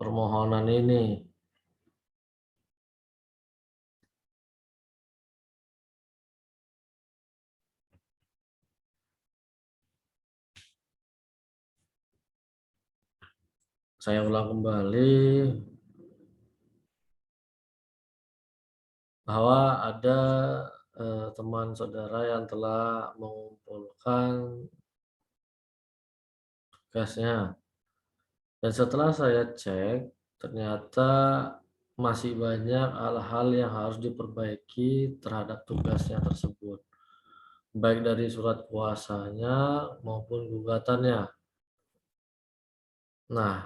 permohonan ini. Saya ulang kembali bahwa ada teman saudara yang telah mengumpulkan tugasnya. Dan setelah saya cek, ternyata masih banyak hal-hal yang harus diperbaiki terhadap tugasnya tersebut, baik dari surat kuasanya maupun gugatannya. Nah,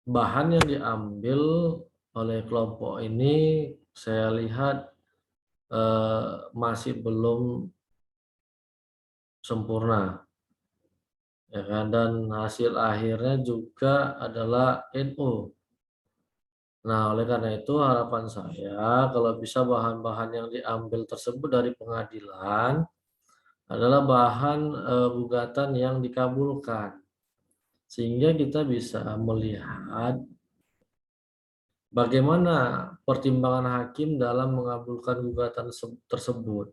bahan yang diambil oleh kelompok ini saya lihat masih belum sempurna, ya kan? Dan hasil akhirnya juga adalah NU. Nah, oleh karena itu harapan saya kalau bisa bahan-bahan yang diambil tersebut dari pengadilan adalah bahan gugatan yang dikabulkan, sehingga kita bisa melihat bagaimana pertimbangan hakim dalam mengabulkan gugatan tersebut.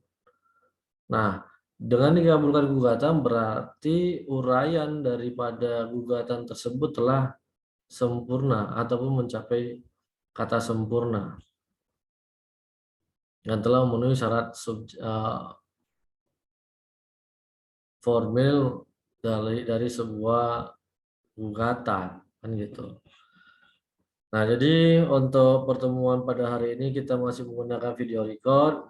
Nah, dengan dikabulkan gugatan berarti uraian daripada gugatan tersebut telah sempurna ataupun mencapai kata sempurna dan telah memenuhi syarat formil dari sebuah gugatan, kan gitu. Nah, jadi untuk pertemuan pada hari ini kita masih menggunakan video record.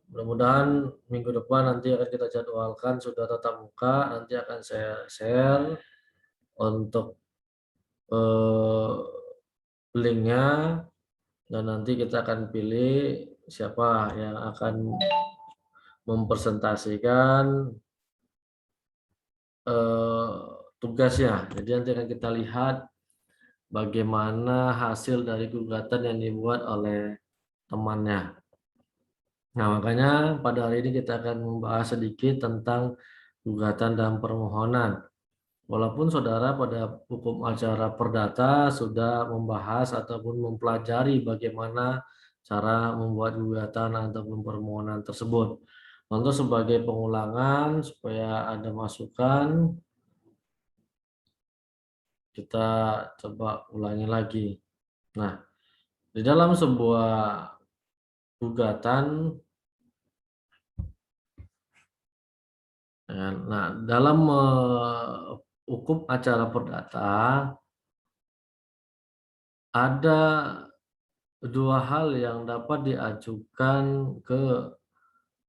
Mudah-mudahan minggu depan nanti akan kita jadwalkan sudah tatap muka. Nanti akan saya share untuk eh, linknya, dan nanti kita akan pilih siapa yang akan mempresentasikan eh, tugasnya. Jadi nanti akan kita lihat bagaimana hasil dari gugatan yang dibuat oleh temannya. Nah, makanya pada hari ini kita akan membahas sedikit tentang gugatan dan permohonan. Walaupun saudara pada hukum acara perdata sudah membahas ataupun mempelajari bagaimana cara membuat gugatan ataupun permohonan tersebut. Untuk sebagai pengulangan supaya ada masukan, kita coba ulangi lagi. Nah, di dalam sebuah gugatan, nah dalam hukum acara perdata ada dua hal yang dapat diajukan ke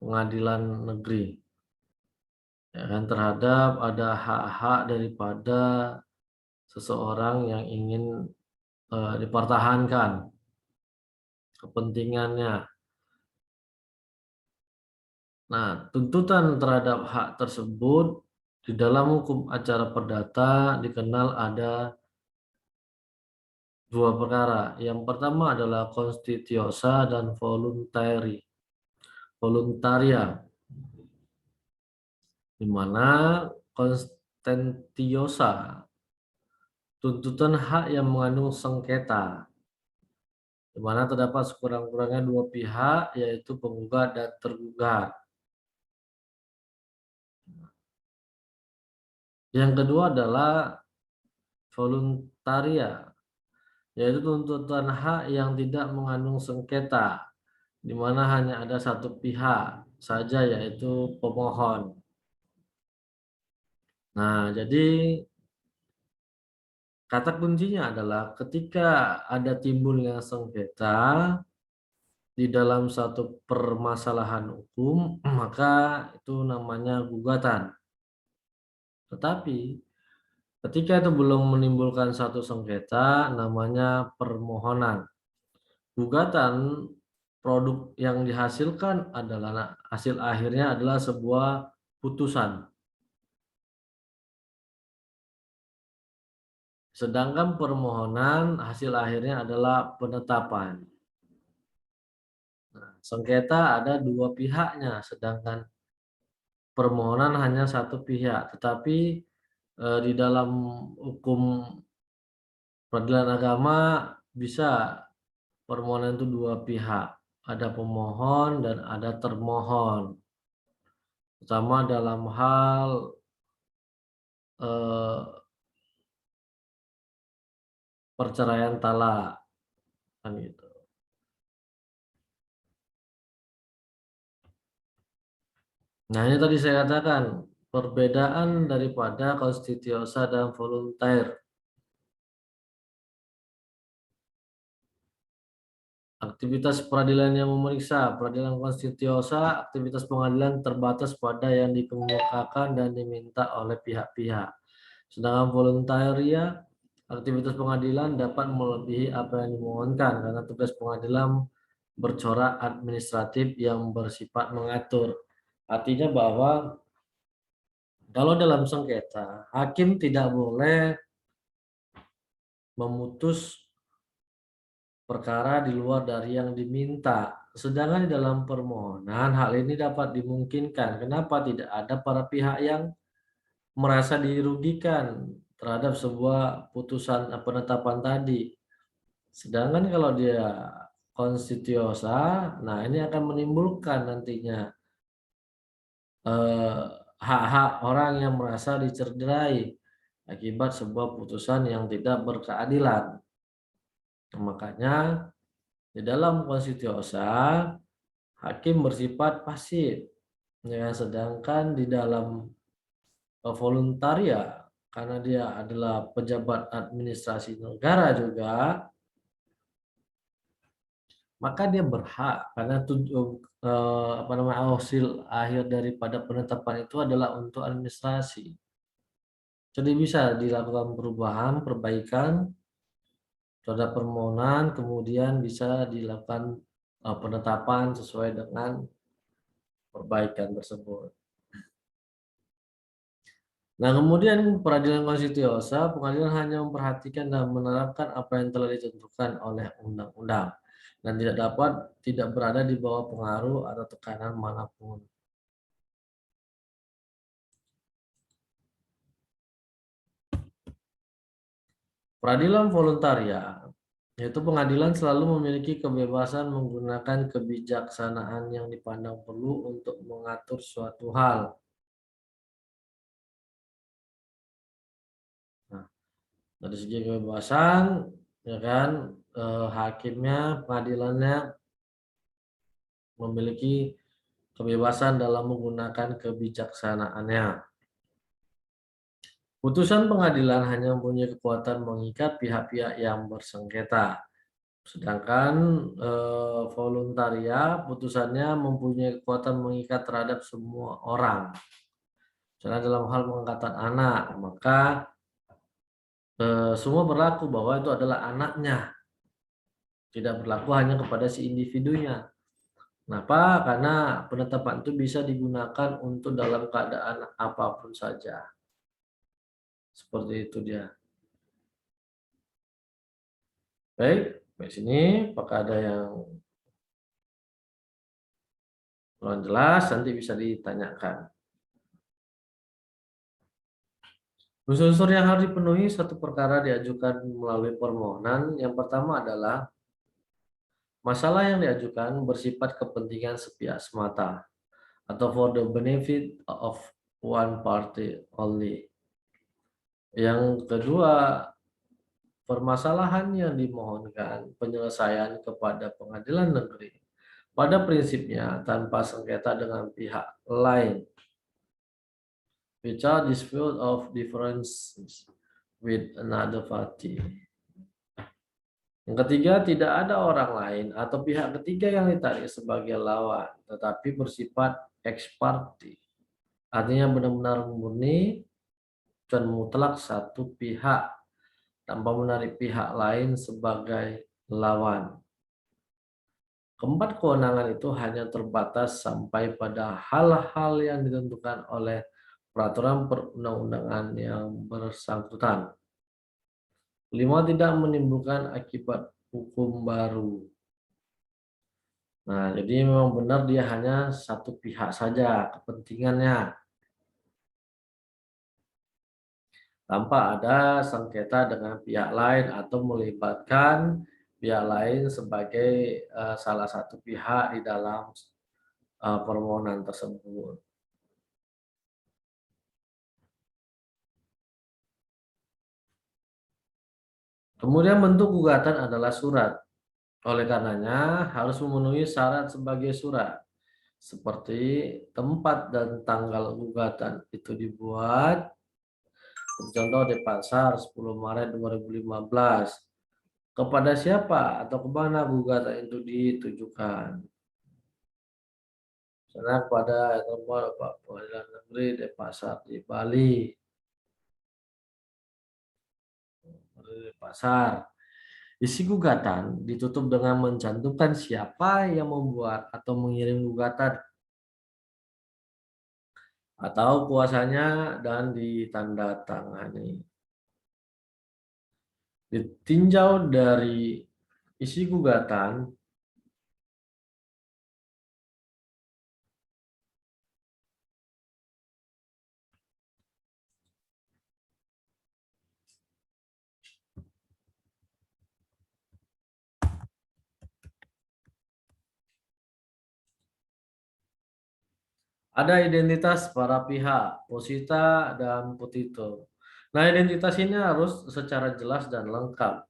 pengadilan negeri, ya kan, terhadap ada hak-hak daripada seseorang yang ingin dipertahankan kepentingannya. Nah, tuntutan terhadap hak tersebut di dalam hukum acara perdata dikenal ada dua perkara. Yang pertama adalah constitutiosa dan voluntaria, di mana constitutiosa tuntutan hak yang mengandung sengketa, di mana terdapat sekurang-kurangnya dua pihak, yaitu penggugat dan tergugat. Yang kedua adalah voluntaria, yaitu tuntutan hak yang tidak mengandung sengketa, di mana hanya ada satu pihak saja, yaitu pemohon. Nah, jadi kata kuncinya adalah ketika ada timbulnya sengketa di dalam satu permasalahan hukum, maka itu namanya gugatan. Tetapi ketika itu belum menimbulkan satu sengketa, namanya permohonan. Gugatan, produk yang dihasilkan adalah, hasil akhirnya adalah sebuah putusan. Sedangkan permohonan hasil akhirnya adalah penetapan. Nah, sengketa ada dua pihaknya, sedangkan permohonan hanya satu pihak. Tetapi di dalam hukum Peradilan agama bisa permohonan itu dua pihak, ada pemohon dan ada termohon. Pertama dalam hal perceraian talak, kan gitu. Nah, ini tadi saya katakan perbedaan daripada konstituosa dan voluntaire. Aktivitas peradilan yang memeriksa, peradilan konstituosa, aktivitas pengadilan terbatas pada yang dikemukakan dan diminta oleh pihak-pihak. Sedangkan voluntaria, aktivitas pengadilan dapat melebihi apa yang dimohonkan karena tugas pengadilan bercorak administratif yang bersifat mengatur. Artinya bahwa kalau dalam sengketa, hakim tidak boleh memutus perkara di luar dari yang diminta. Sedangkan di dalam permohonan hal ini dapat dimungkinkan. Kenapa tidak ada para pihak yang merasa dirugikan terhadap sebuah putusan penetapan tadi. Sedangkan kalau dia konstituosa, nah ini akan menimbulkan nantinya hak-hak orang yang merasa dicederai akibat sebuah putusan yang tidak berkeadilan. Makanya di dalam konstituosa hakim bersifat pasif, ya, sedangkan di dalam voluntaria karena dia adalah pejabat administrasi negara juga, maka dia berhak karena hasil akhir daripada penetapan itu adalah untuk administrasi. Jadi bisa dilakukan perubahan, perbaikan terhadap permohonan, kemudian bisa dilakukan penetapan sesuai dengan perbaikan tersebut. Nah, kemudian peradilan konstituosa, pengadilan hanya memperhatikan dan menerapkan apa yang telah ditentukan oleh undang-undang dan tidak berada di bawah pengaruh atau tekanan manapun. Peradilan voluntaria, yaitu pengadilan selalu memiliki kebebasan menggunakan kebijaksanaan yang dipandang perlu untuk mengatur suatu hal. Nah, dari segi kebebasan, ya kan, hakimnya, pengadilannya memiliki kebebasan dalam menggunakan kebijaksanaannya. Putusan pengadilan hanya mempunyai kekuatan mengikat pihak-pihak yang bersengketa. Sedangkan voluntaria putusannya mempunyai kekuatan mengikat terhadap semua orang. Misalnya dalam hal pengangkatan anak, maka semua berlaku bahwa itu adalah anaknya. Tidak berlaku hanya kepada si individunya. Kenapa? Karena penetapan itu bisa digunakan untuk dalam keadaan apapun saja. Seperti itu dia. Baik, di sini apakah ada yang kurang jelas? Nanti bisa ditanyakan. Unsur-unsur yang harus dipenuhi satu perkara diajukan melalui permohonan. Yang pertama adalah masalah yang diajukan bersifat kepentingan sepihak semata atau for the benefit of one party only. Yang kedua, permasalahan yang dimohonkan penyelesaian kepada pengadilan negeri pada prinsipnya tanpa sengketa dengan pihak lain, without dispute of differences with another party. Yang ketiga, tidak ada orang lain atau pihak ketiga yang ditarik sebagai lawan, tetapi bersifat ex parte. Artinya benar-benar murni dan mutlak satu pihak tanpa menarik pihak lain sebagai lawan. Keempat, kewenangan itu hanya terbatas sampai pada hal-hal yang ditentukan oleh peraturan perundang-undangan yang bersangkutan. Kelima, tidak menimbulkan akibat hukum baru. Nah, jadi memang benar dia hanya satu pihak saja kepentingannya. tanpa ada sengketa dengan pihak lain atau melibatkan pihak lain sebagai salah satu pihak di dalam permohonan tersebut. Kemudian bentuk gugatan adalah surat. Oleh karenanya harus memenuhi syarat sebagai surat. Seperti tempat dan tanggal gugatan itu dibuat. Contoh di pasar 10 Maret 2015. Kepada siapa atau kemana gugatan itu ditujukan? Misalnya kepada Pak Pengadilan Negeri Denpasar di Bali. Pasar. Isi gugatan ditutup dengan mencantumkan siapa yang membuat atau mengirim gugatan atau kuasanya dan ditandatangani. Ditinjau dari isi gugatan, ada identitas para pihak, posita dan petito. Nah, identitas ini harus secara jelas dan lengkap.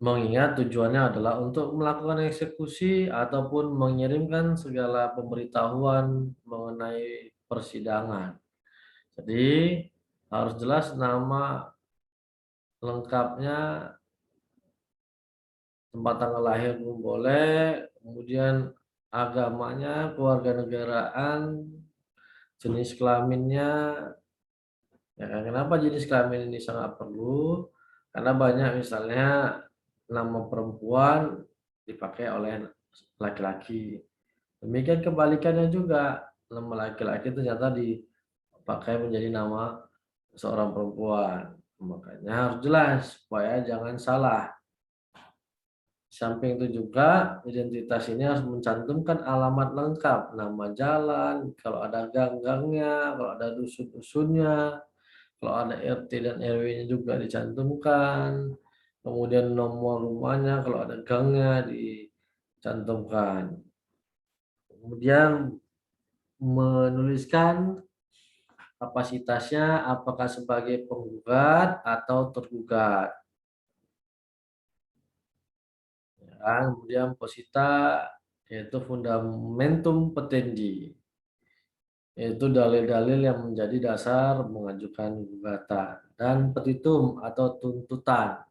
Mengingat tujuannya adalah untuk melakukan eksekusi ataupun mengirimkan segala pemberitahuan mengenai persidangan. Jadi harus jelas nama lengkapnya, tempat tanggal lahir pun boleh, kemudian agamanya, kewarganegaraan, jenis kelaminnya. Ya, kenapa jenis kelamin ini sangat perlu? Karena banyak misalnya nama perempuan dipakai oleh laki-laki. Demikian kebalikannya juga, nama laki-laki ternyata dipakai menjadi nama seorang perempuan. Makanya harus jelas supaya jangan salah. Samping itu juga identitas ini harus mencantumkan alamat lengkap, nama jalan, kalau ada gang-gangnya, kalau ada dusun-dusunnya, kalau ada RT dan RW-nya juga dicantumkan. Kemudian nomor rumahnya, kalau ada gangnya dicantumkan. Kemudian menuliskan kapasitasnya apakah sebagai penggugat atau tergugat. Kemudian posita yaitu fundamentum petendi, yaitu dalil-dalil yang menjadi dasar mengajukan gugatan, dan petitum atau tuntutan.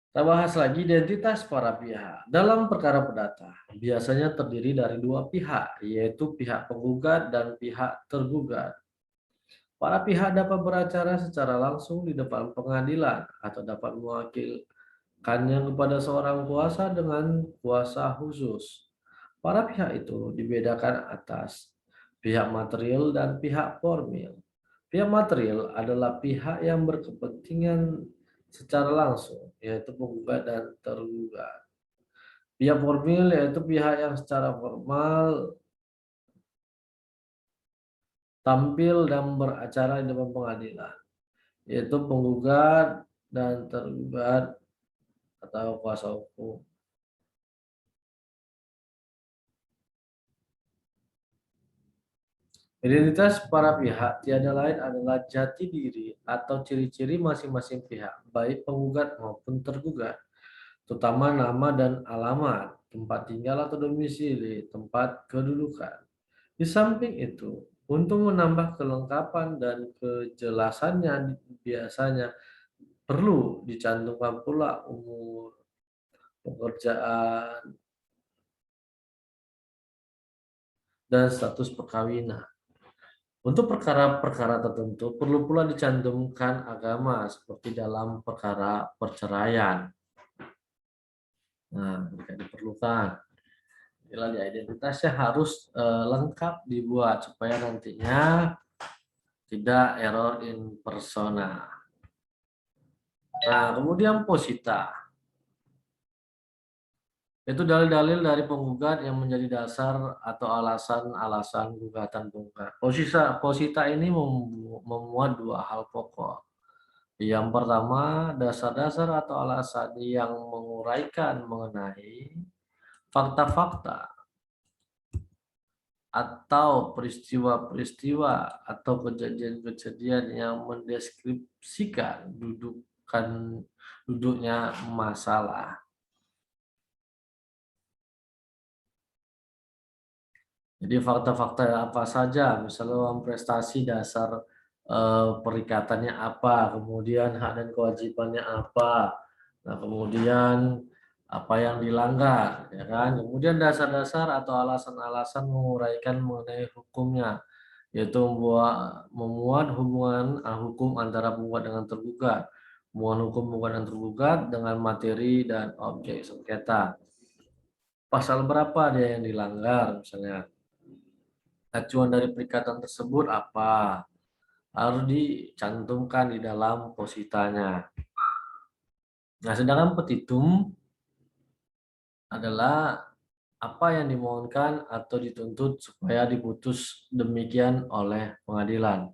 Kita bahas lagi identitas para pihak. Dalam perkara perdata, biasanya terdiri dari dua pihak, yaitu pihak penggugat dan pihak tergugat. Para pihak dapat beracara secara langsung di depan pengadilan atau dapat mewakilkannya kepada seorang kuasa dengan kuasa khusus. Para pihak itu dibedakan atas pihak material dan pihak formil. Pihak material adalah pihak yang berkepentingan secara langsung, yaitu penggugat dan tergugat. Pihak formil yaitu pihak yang secara formal tampil dan beracara di depan pengadilan, yaitu penggugat dan tergugat atau kuasa hukum. Identitas para pihak tiada lain adalah jati diri atau ciri-ciri masing-masing pihak, baik penggugat maupun tergugat, terutama nama dan alamat, tempat tinggal atau domisili, tempat kedudukan. Di samping itu, untuk menambah kelengkapan dan kejelasannya, biasanya perlu dicantumkan pula umur, pekerjaan, dan status perkawinan. Untuk perkara-perkara tertentu perlu pula dicantumkan agama seperti dalam perkara perceraian. Nah, jika diperlukan, nilai identitasnya harus lengkap dibuat supaya nantinya tidak error in persona. Nah, kemudian posita. Itu dalil-dalil dari penggugat yang menjadi dasar atau alasan-alasan gugatan penggugat. Posita ini memuat dua hal pokok. Yang pertama, dasar-dasar atau alasan yang menguraikan mengenai fakta-fakta atau peristiwa-peristiwa atau kejadian-kejadian yang mendeskripsikan duduknya masalah. Jadi fakta-fakta apa saja, misalnya uang prestasi dasar perikatannya apa, kemudian hak dan kewajibannya apa, nah kemudian apa yang dilanggar, ya kan? Kemudian dasar-dasar atau alasan-alasan menguraikan mengenai hukumnya, yaitu memuat hubungan hukum antara penggugat dengan tergugat, hubungan hukum penggugat dan tergugat dengan materi dan objek sengketa. Pasal berapa dia yang dilanggar, misalnya acuan dari perikatan tersebut apa, harus dicantumkan di dalam positanya. Nah, sedangkan petitum adalah apa yang dimohonkan atau dituntut supaya diputus demikian oleh pengadilan.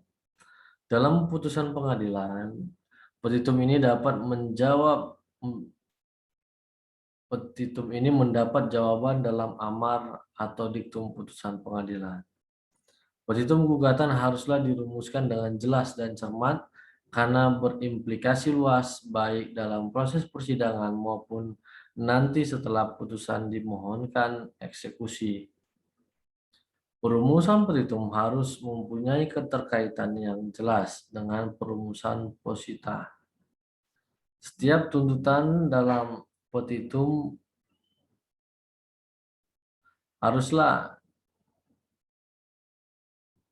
Dalam putusan pengadilan, petitum ini mendapat jawaban dalam amar atau diktum putusan pengadilan. Petitum gugatan haruslah dirumuskan dengan jelas dan cermat karena berimplikasi luas baik dalam proses persidangan maupun nanti setelah putusan dimohonkan eksekusi. Perumusan petitum harus mempunyai keterkaitan yang jelas dengan perumusan posita. Setiap tuntutan dalam petitum haruslah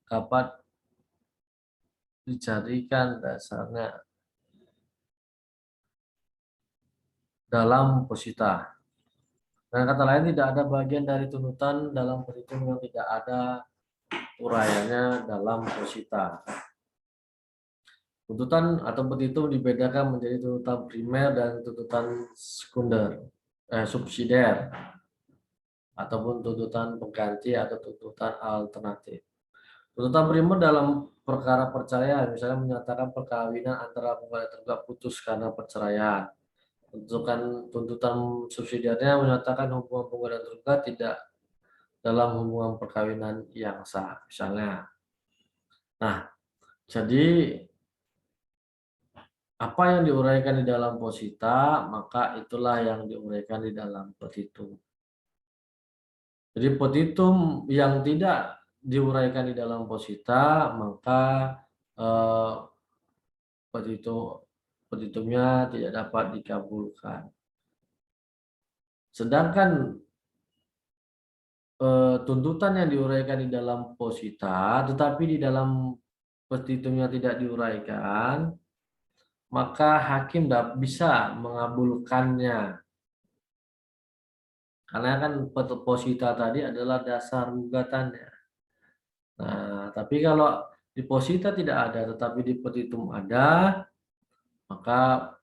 dapat dicarikan dasarnya dalam posita. Dengan kata lain, tidak ada bagian dari tuntutan dalam petitum yang tidak ada uraiannya dalam posita. Tuntutan atau petitum dibedakan menjadi tuntutan primer dan tuntutan subsidiar, ataupun tuntutan pengganti atau tuntutan alternatif. Tuntutan primer dalam perkara perceraian, misalnya menyatakan perkawinan antara penggugat dan tergugat putus karena perceraian. Tuntutan subsidiarnya menyatakan hubungan penggugat dan tergugat tidak dalam hubungan perkawinan yang sah, misalnya. Nah, jadi apa yang diuraikan di dalam posita, maka itulah yang diuraikan di dalam petitum. Jadi petitum yang tidak diuraikan di dalam posita, maka eh, petitumnya tidak dapat dikabulkan. Sedangkan tuntutan yang diuraikan di dalam posita, tetapi di dalam petitumnya tidak diuraikan, maka hakim bisa mengabulkannya. Karena kan posita tadi adalah dasar gugatannya. Nah, tapi kalau di posita tidak ada, tetapi di petitum ada, maka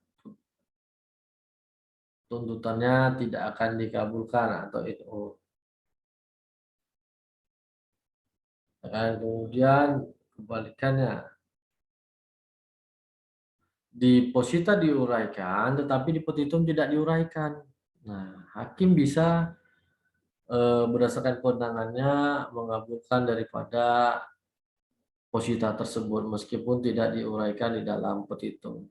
tuntutannya tidak akan dikabulkan atau itu. Dan kemudian kebalikannya, di posita diuraikan, tetapi di petitum tidak diuraikan. Nah, hakim bisa berdasarkan kewenangannya mengabulkan daripada posita tersebut meskipun tidak diuraikan di dalam petitum.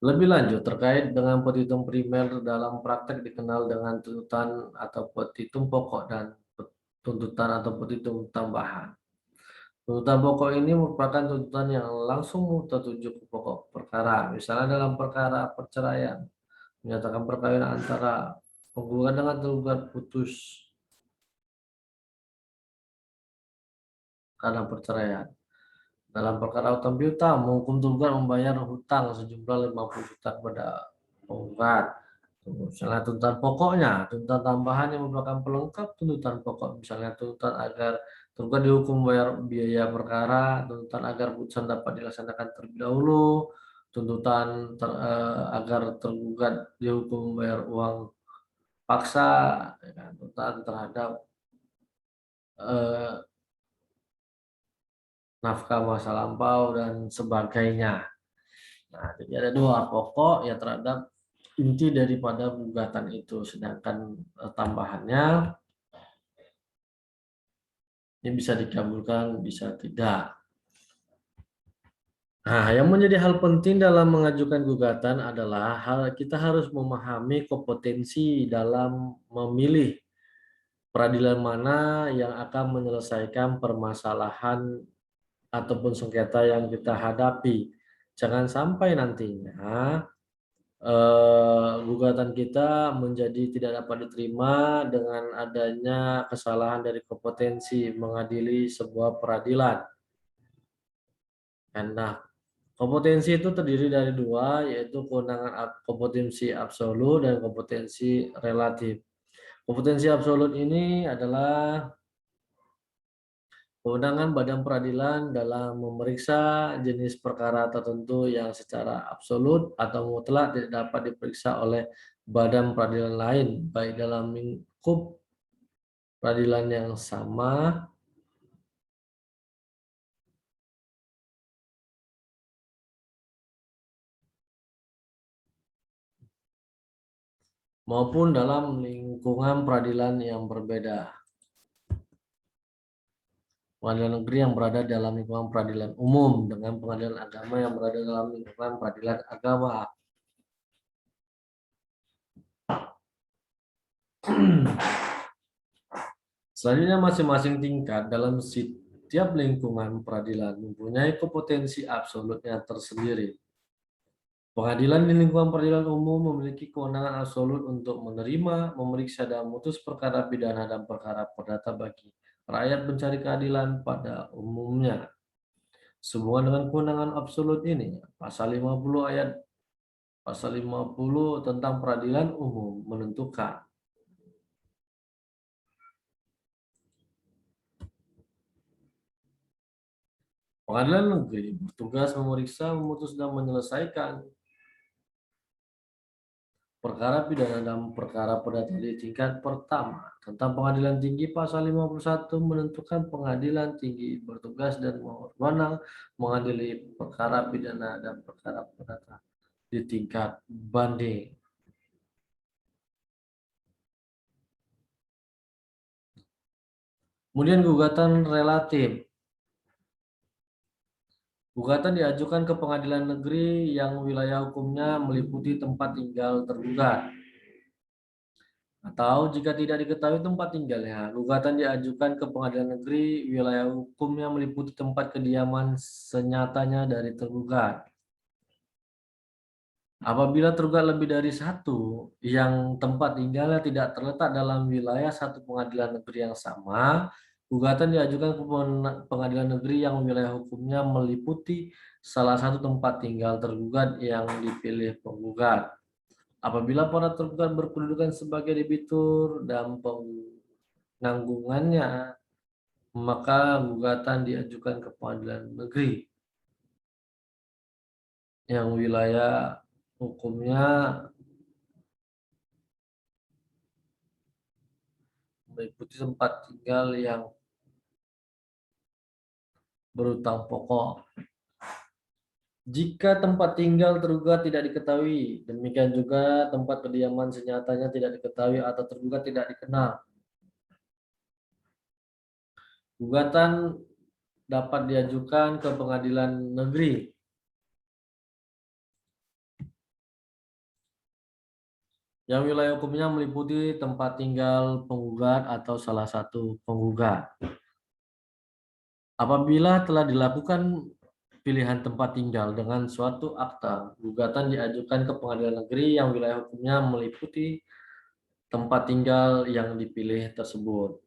Lebih lanjut terkait dengan petitum primer dalam praktek dikenal dengan tuntutan atau petitum pokok dan tuntutan atau petitum tambahan. Tuntutan pokok ini merupakan tuntutan yang langsung tertuju ke pokok perkara. Misalnya dalam perkara perceraian, menyatakan perkawinan antara penggugat dengan tergugat putus karena perceraian. Dalam perkara utang piutang, menghukum tergugat membayar hutang sejumlah 50 juta kepada penggugat. Misalnya tuntutan pokoknya, tuntutan tambahan yang merupakan pelengkap tuntutan pokok. Misalnya tuntutan agar tergugat dihukum membayar biaya perkara, tuntutan agar putusan dapat dilaksanakan terlebih dahulu, tuntutan agar tergugat dihukum membayar uang paksa, ya kan, tuntutan terhadap nafkah masa lampau dan sebagainya. Nah, jadi ada dua pokok ya terhadap inti daripada gugatan itu, sedangkan tambahannya ini bisa dikabulkan, bisa tidak. Nah, yang menjadi hal penting dalam mengajukan gugatan adalah kita harus memahami kompetensi dalam memilih peradilan mana yang akan menyelesaikan permasalahan ataupun sengketa yang kita hadapi. Jangan sampai nantinya gugatan kita menjadi tidak dapat diterima dengan adanya kesalahan dari kompetensi mengadili sebuah peradilan. Nah, kompetensi itu terdiri dari dua, yaitu kewenangan kompetensi absolut dan kompetensi relatif. Kompetensi absolut ini adalah kewenangan badan peradilan dalam memeriksa jenis perkara tertentu yang secara absolut atau mutlak tidak dapat diperiksa oleh badan peradilan lain, baik dalam lingkup peradilan yang sama maupun dalam lingkungan peradilan yang berbeda. Pengadilan negeri yang berada dalam lingkungan peradilan umum dengan pengadilan agama yang berada dalam lingkungan peradilan agama. Selanjutnya, masing-masing tingkat dalam setiap lingkungan peradilan mempunyai kompetensi absolutnya tersendiri. Pengadilan di lingkungan peradilan umum memiliki kewenangan absolut untuk menerima, memeriksa, dan memutus perkara pidana dan perkara perdata bagi rakyat mencari keadilan pada umumnya. Sehubungan dengan kewenangan absolut ini, pasal 50 tentang peradilan umum menentukan pengadilan negeri bertugas memeriksa, memutus, dan menyelesaikan perkara pidana dan perkara perdata di tingkat pertama. Tentang pengadilan tinggi, pasal 51 menentukan pengadilan tinggi bertugas dan berwenang mengadili perkara pidana dan perkara perdata di tingkat banding. Kemudian gugatan relatif. Gugatan diajukan ke pengadilan negeri yang wilayah hukumnya meliputi tempat tinggal tergugat. Atau jika tidak diketahui tempat tinggalnya, gugatan diajukan ke pengadilan negeri wilayah hukumnya meliputi tempat kediaman senyatanya dari tergugat. Apabila tergugat lebih dari satu yang tempat tinggalnya tidak terletak dalam wilayah satu pengadilan negeri yang sama, gugatan diajukan ke pengadilan negeri yang wilayah hukumnya meliputi salah satu tempat tinggal tergugat yang dipilih penggugat. Apabila para tergugat berkedudukan sebagai debitur dan penanggungannya, maka gugatan diajukan ke pengadilan negeri yang wilayah hukumnya meliputi tempat tinggal yang berutang pokok. Jika tempat tinggal tergugat tidak diketahui, demikian juga tempat kediaman senyatanya tidak diketahui atau tergugat tidak dikenal, gugatan dapat diajukan ke pengadilan negeri yang wilayah hukumnya meliputi tempat tinggal penggugat atau salah satu penggugat. Apabila telah dilakukan pilihan tempat tinggal dengan suatu akta, gugatan diajukan ke pengadilan negeri yang wilayah hukumnya meliputi tempat tinggal yang dipilih tersebut.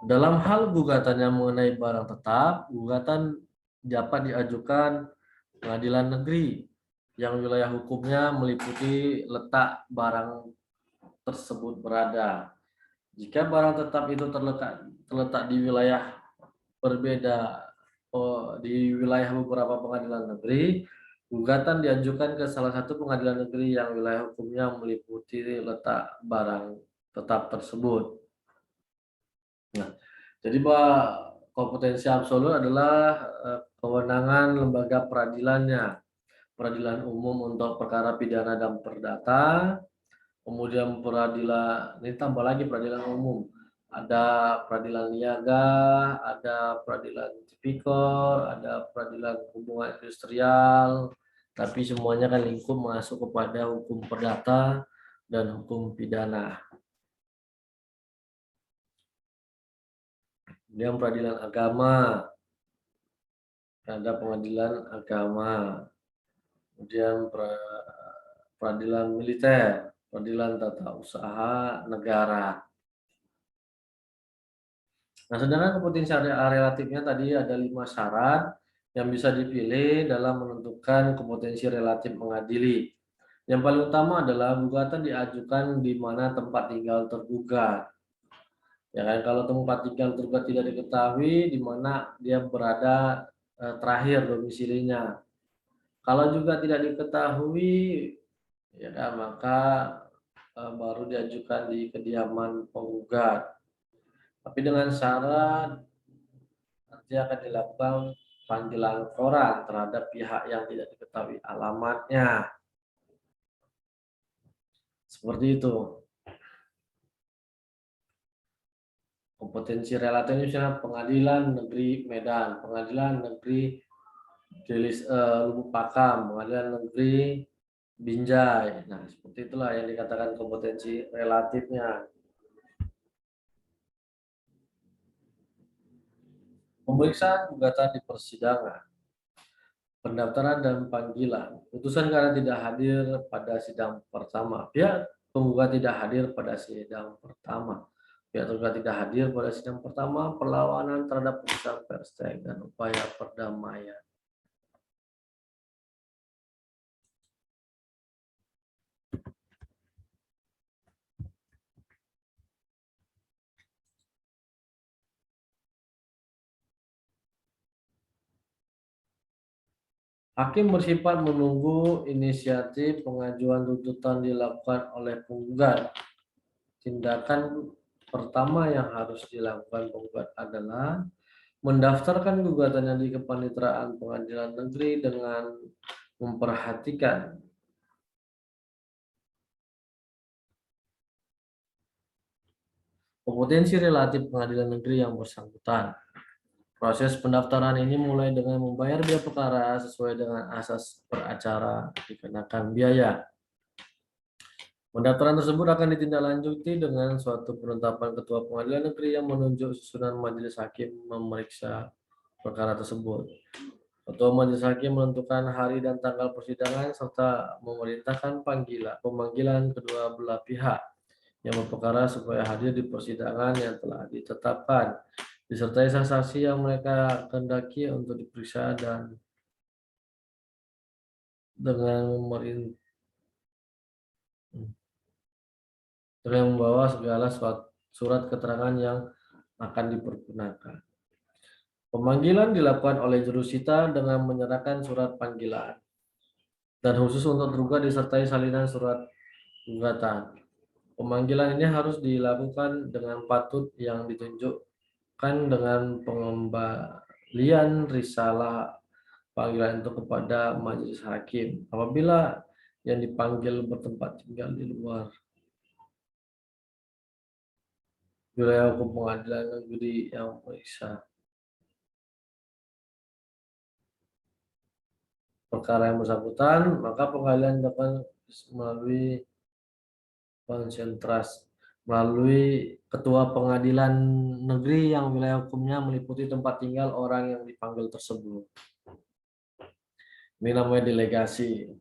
Dalam hal gugatan yang mengenai barang tetap, gugatan dapat diajukan pengadilan negeri yang wilayah hukumnya meliputi letak barang tersebut berada. Jika barang tetap itu terletak di wilayah berbeda di wilayah beberapa pengadilan negeri, Gugatan diajukan ke salah satu pengadilan negeri yang wilayah hukumnya meliputi letak barang tetap tersebut. Nah, jadi bahwa kompetensi absolut adalah kewenangan lembaga peradilannya. Peradilan umum untuk perkara pidana dan perdata, kemudian peradilan, ini tambah lagi peradilan umum. Ada peradilan niaga, ada peradilan tipikor, ada peradilan hubungan industrial, tapi semuanya kan lingkup masuk kepada hukum perdata dan hukum pidana. Kemudian peradilan agama, ada pengadilan agama. Kemudian peradilan militer, peradilan tata usaha negara. Nah, sedangkan kompetensi relatifnya tadi ada 5 syarat yang bisa dipilih dalam menentukan kompetensi relatif mengadili. Yang paling utama adalah gugatan diajukan di mana tempat tinggal tergugat. Ya kan, kalau tempat tinggal tergugat tidak diketahui di mana dia berada terakhir domisilinya. Kalau juga tidak diketahui, ya kan, maka baru diajukan di kediaman penggugat. Tapi dengan syarat nanti akan dilakukan panggilan orang terhadap pihak yang tidak diketahui alamatnya. Seperti itu. Kompetensi relatif misalnya Pengadilan Negeri Medan, Pengadilan Negeri Lubuk Pakam, Pengadilan Negeri Binjai. Nah, seperti itulah yang dikatakan kompetensi relatifnya. Pemeriksaan gugatan di persidangan. Pendaftaran dan panggilan. Putusan karena tidak hadir pada sidang pertama. Pihak penggugat tidak hadir pada sidang pertama. Pihak tergugat tidak hadir pada sidang pertama. Perlawanan terhadap putusan perstek dan upaya perdamaian. Hakim bersifat menunggu inisiatif pengajuan tuntutan dilakukan oleh penggugat. Tindakan pertama yang harus dilakukan penggugat adalah mendaftarkan gugatannya di Kepaniteraan Pengadilan Negeri dengan memperhatikan kompetensi relatif pengadilan negeri yang bersangkutan. Proses pendaftaran ini mulai dengan membayar biaya perkara sesuai dengan asas peracara dikenakan biaya. Pendaftaran tersebut akan ditindaklanjuti dengan suatu penetapan Ketua Pengadilan Negeri yang menunjuk susunan majelis hakim memeriksa perkara tersebut. Ketua Majelis Hakim menentukan hari dan tanggal persidangan serta memerintahkan pemanggilan kedua belah pihak yang berperkara supaya hadir di persidangan yang telah ditetapkan, disertai saksi yang mereka kehendaki untuk diperiksa dan dengan membawa segala surat keterangan yang akan dipergunakan. Pemanggilan dilakukan oleh jurusita dengan menyerahkan surat panggilan dan khusus untuk tergugat disertai salinan surat gugatan. Pemanggilan ini harus dilakukan dengan patut yang ditunjukkan dengan pengembalian risalah panggilan itu kepada majelis hakim apabila yang dipanggil bertempat tinggal di luar wilayah hukum pengadilan negeri yang memeriksa perkara yang bersangkutan, maka pengadilan dapat melalui konsentrasi melalui ketua pengadilan negeri yang wilayah hukumnya meliputi tempat tinggal orang yang dipanggil tersebut. Ini namanya delegasi.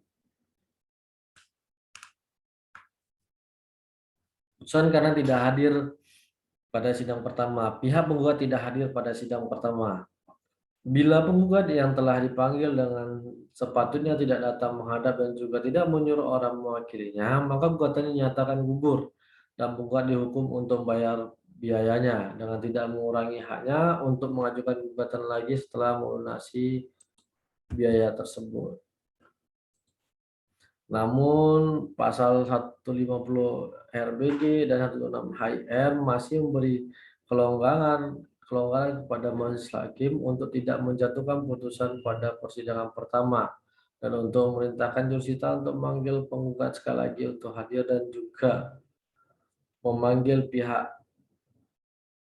Putusan karena tidak hadir pada sidang pertama. Pihak penggugat tidak hadir pada sidang pertama. Bila penggugat yang telah dipanggil dengan sepatutnya tidak datang menghadap dan juga tidak menyuruh orang mewakilinya, maka gugatannya dinyatakan gugur dan penggugat dihukum untuk membayar biayanya dengan tidak mengurangi haknya untuk mengajukan gugatan lagi setelah melunasi biaya tersebut. Namun pasal 150 RBG dan 106 HIR masih memberi kelonggaran kepada majelis hakim untuk tidak menjatuhkan putusan pada persidangan pertama dan untuk memerintahkan jurusita untuk memanggil penggugat sekali lagi untuk hadir dan juga memanggil pihak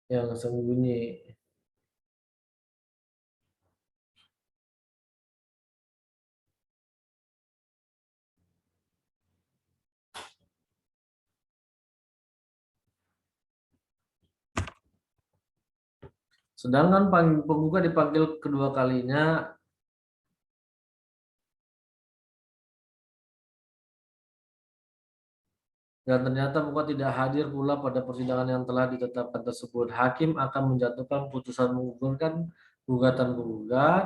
yang sembunyi. Sedangkan penggugat dipanggil kedua kalinya dan ternyata penggugat tidak hadir pula pada persidangan yang telah ditetapkan tersebut, hakim akan menjatuhkan putusan menggugurkan gugatan penggugat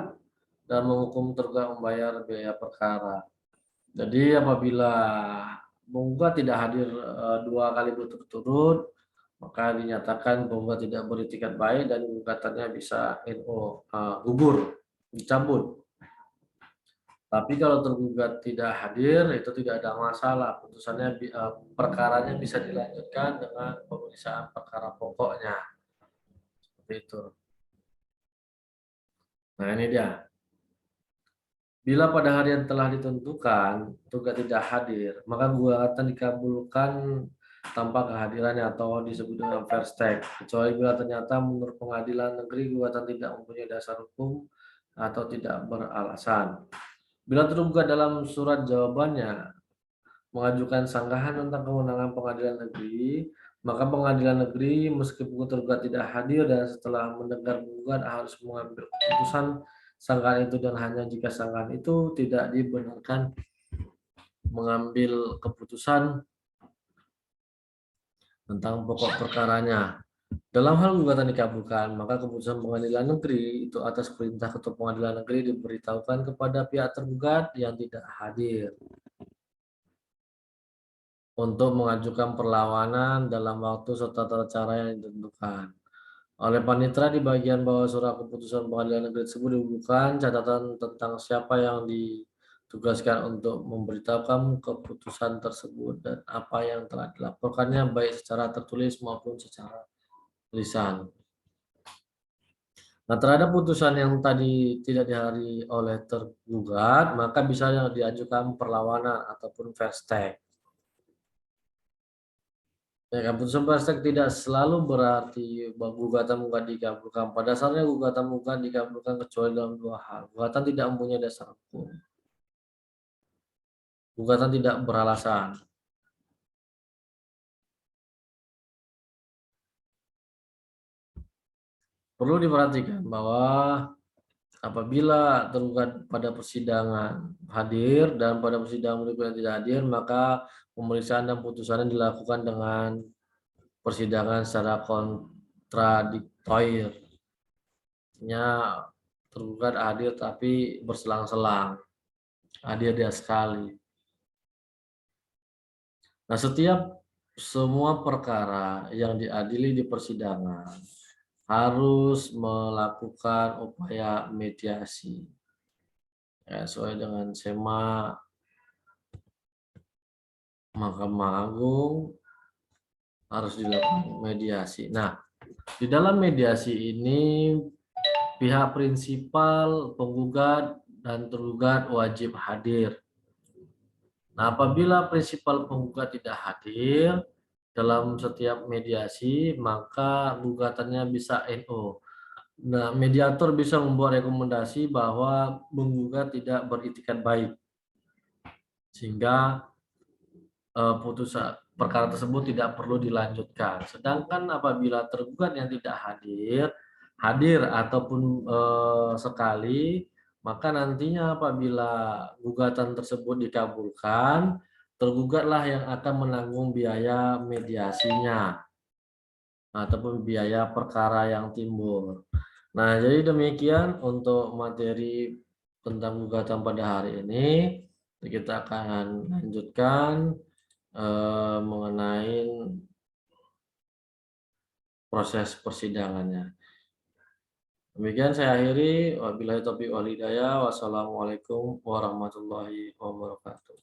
dan menghukum tergugat membayar biaya perkara. Jadi apabila penggugat tidak hadir 2 kali berturut-turut, maka dinyatakan penggugat tidak beritikat baik dan gugatannya bisa NO, gugur, dicabut. Tapi kalau tergugat tidak hadir, itu tidak ada masalah. Putusannya perkaranya bisa dilanjutkan dengan pemeriksaan perkara pokoknya. Seperti itu. Nah, ini dia. Bila pada hari yang telah ditentukan tergugat tidak hadir, maka gugatan dikabulkan tanpa kehadirannya atau disebut dengan first take, kecuali bila ternyata menurut pengadilan negeri gugatan tidak mempunyai dasar hukum atau tidak beralasan. Bila tergugat dalam surat jawabannya mengajukan sanggahan tentang kewenangan pengadilan negeri, maka pengadilan negeri meskipun tergugat tidak hadir dan setelah mendengar penggugat harus mengambil keputusan sanggahan itu dan hanya jika sanggahan itu tidak dibenarkan mengambil keputusan tentang pokok perkaranya. Dalam hal gugatan dikabulkan, maka keputusan pengadilan negeri itu atas perintah ketua pengadilan negeri diberitahukan kepada pihak tergugat yang tidak hadir untuk mengajukan perlawanan dalam waktu serta tata cara yang ditentukan. Oleh panitera di bagian bawah surat keputusan pengadilan negeri tersebut dibutuhkan catatan tentang siapa yang ditugaskan untuk memberitahukan keputusan tersebut dan apa yang telah dilaporkannya baik secara tertulis maupun secara lisan. Nah, terhadap putusan yang tadi tidak dihadiri oleh tergugat, maka bisa diajukan perlawanan ataupun fast track. Ya, putusan fast track tidak selalu berarti gugatan dikabulkan. Pada dasarnya gugatan dikabulkan kecuali dalam 2 hal. Gugatan tidak mempunyai dasar hukum. Gugatan tidak beralasan. Perlu diperhatikan bahwa apabila tergugat pada persidangan hadir dan pada persidangan berikutnya tidak hadir, maka pemeriksaan dan putusannya dilakukan dengan persidangan secara kontradiktor. Artinya tergugat hadir tapi berselang-selang, hadir dia sekali. Nah, setiap semua perkara yang diadili di persidangan harus melakukan upaya mediasi. Ya, sesuai dengan SEMA Mahkamah Agung harus dilakukan mediasi. Nah, di dalam mediasi ini pihak prinsipal, penggugat, dan tergugat wajib hadir. Nah, apabila prinsipal penggugat tidak hadir dalam setiap mediasi, maka gugatannya bisa NO. Nah, mediator bisa membuat rekomendasi bahwa penggugat tidak beritikat baik, sehingga putusan perkara tersebut tidak perlu dilanjutkan. Sedangkan apabila tergugat yang tidak hadir ataupun sekali, maka nantinya apabila gugatan tersebut dikabulkan, tergugatlah yang akan menanggung biaya mediasinya ataupun biaya perkara yang timbul. Nah, jadi demikian untuk materi tentang gugatan pada hari ini. Kita akan lanjutkan mengenai proses persidangannya. Demikian saya akhiri. Wabillahi taufiq wal hidayah. Wassalamualaikum warahmatullahi wabarakatuh.